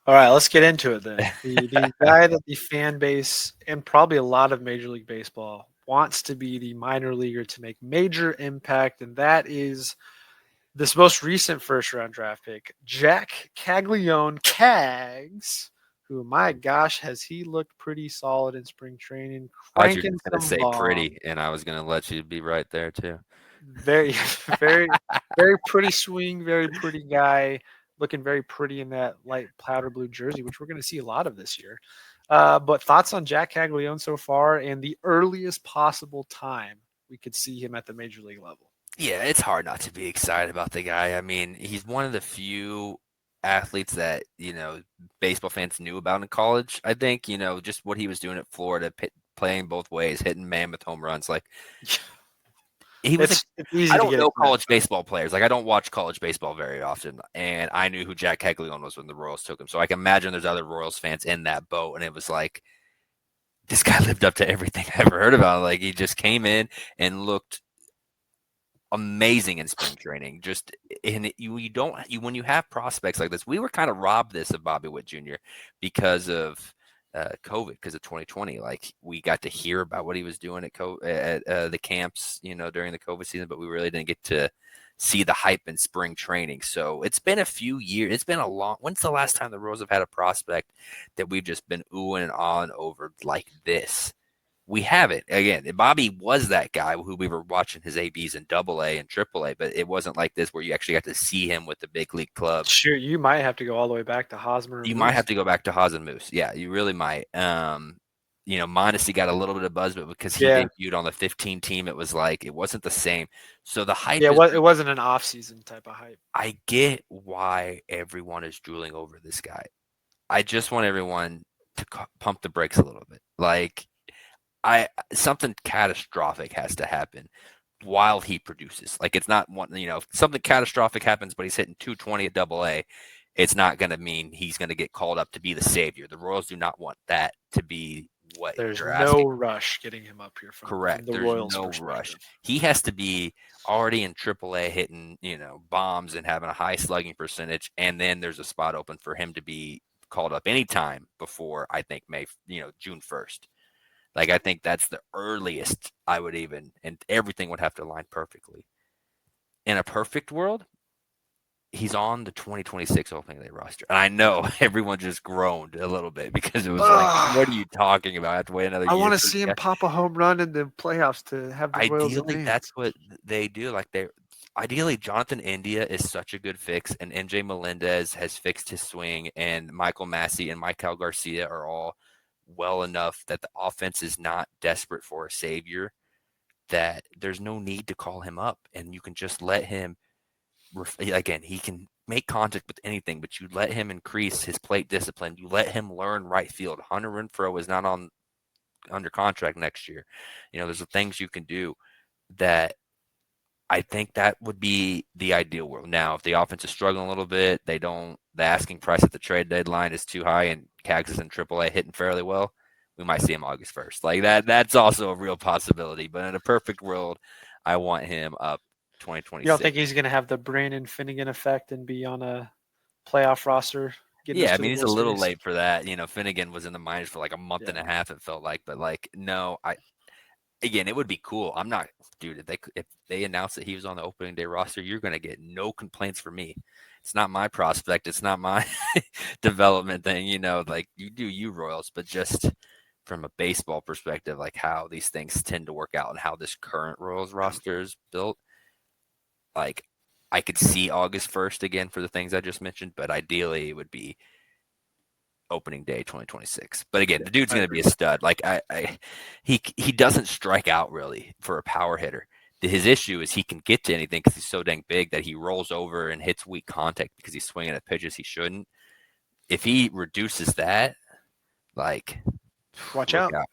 All right, let's get into it then. The guy that the fan base and probably a lot of Major League Baseball wants to be the minor leaguer to make major impact, and that is this most recent first round draft pick, Jac Caglianone Cags, who, my gosh, has he looked pretty solid in spring training, I thought you were cranking just gonna some say bombs. pretty, and I was gonna let you be right there too. Very, very, very pretty swing, very pretty guy, looking very pretty in that light powder blue jersey, which we're going to see a lot of this year. But thoughts on Jac Caglianone so far and the earliest possible time we could see him at the major league level? Yeah, it's hard not to be excited about the guy. I mean, he's one of the few athletes that, baseball fans knew about in college. I think, just what he was doing at Florida, playing both ways, hitting mammoth home runs. Like, he was a It's easy I to don't get know excited college about. baseball players. Like, I don't watch college baseball very often, and I knew who Jack Caglianone was when the Royals took him. So I can imagine there's other Royals fans in that boat, and it was like, this guy lived up to everything I ever heard about. Like, he just came in and looked amazing in spring training. Just and you don't you when you have prospects like this, we were kind of robbed this of Bobby Witt Jr. because of COVID, because of 2020. Like, we got to hear about what he was doing at the camps, during the COVID season, but we really didn't get to see the hype in spring training. So it's been a few years. It's been a long. When's the last time the Royals have had a prospect that we've just been oohing and ahhing over like this? We have it again. Bobby was that guy who we were watching his ABs in Double A and Triple A, but it wasn't like this where you actually got to see him with the big league clubs. Sure, you might have to go all the way back to Hosmer and You might have Moose. to go back to Haas and Moose. Yeah, you really might. Mondesi got a little bit of buzz, but because he Yeah, debuted on the 15 team, it was like it wasn't the same. So the hype yeah, is it wasn't an off-season type of hype. I get why everyone is drooling over this guy. I just want everyone to pump the brakes a little bit. Like, I something catastrophic has to happen while he produces. Like, it's not one, something catastrophic happens, but he's hitting 220 at Double A. It's not going to mean he's going to get called up to be the savior. The Royals do not want that to be what There's you're no asking. rush getting him up here from Correct. the There's Royals' no rush. perspective. He has to be already in Triple A hitting, bombs and having a high slugging percentage, and then there's a spot open for him to be called up anytime before, I think, June 1st. Like, I think that's the earliest I would even, and everything would have to align perfectly. In a perfect world, he's on the 2026 opening day roster. And I know everyone just groaned a little bit because it was like, what are Ugh. you talking about? I have to wait another I year want to for this see him guy. pop a home run in the playoffs to have the Royals Ideally, that's advance. what they do. Like, ideally, Jonathan India is such a good fix, and MJ Melendez has fixed his swing, and Michael Massey and Michael Garcia are all well enough that the offense is not desperate for a savior, that there's no need to call him up, and you can just let him again, he can make contact with anything, but you let him increase his plate discipline. You let him learn right field. Hunter Renfroe is not on under contract next year. There's the things you can do that I think that would be the ideal world. Now, if the offense is struggling a little bit, the asking price at the trade deadline is too high, and Cags is in AAA hitting fairly well, we might see him August 1st. Like, that's also a real possibility. But in a perfect world, I want him up You don't 2026. think he's going to have the Brandon Finnegan effect and be on a playoff roster getting us Yeah, I to the mean, he's a World little Series? late for that. Finnegan was in the minors for like a month Yeah. and a half, it felt like. But like, no, again, it would be cool. I'm not, dude. If they announce that he was on the opening day roster, you're gonna get no complaints from me. It's not my prospect. It's not my development thing. Like, you do you, Royals, but just from a baseball perspective, like how these things tend to work out and how this current Royals roster is built. Like, I could see August 1st again for the things I just mentioned, but ideally it would be opening day 2026. But again, Yeah, the dude's I going to be agree. a stud. Like, he doesn't strike out really for a power hitter. His issue is he can get to anything because he's so dang big that he rolls over and hits weak contact because he's swinging at pitches he shouldn't. If he reduces that, like, Watch look out. out.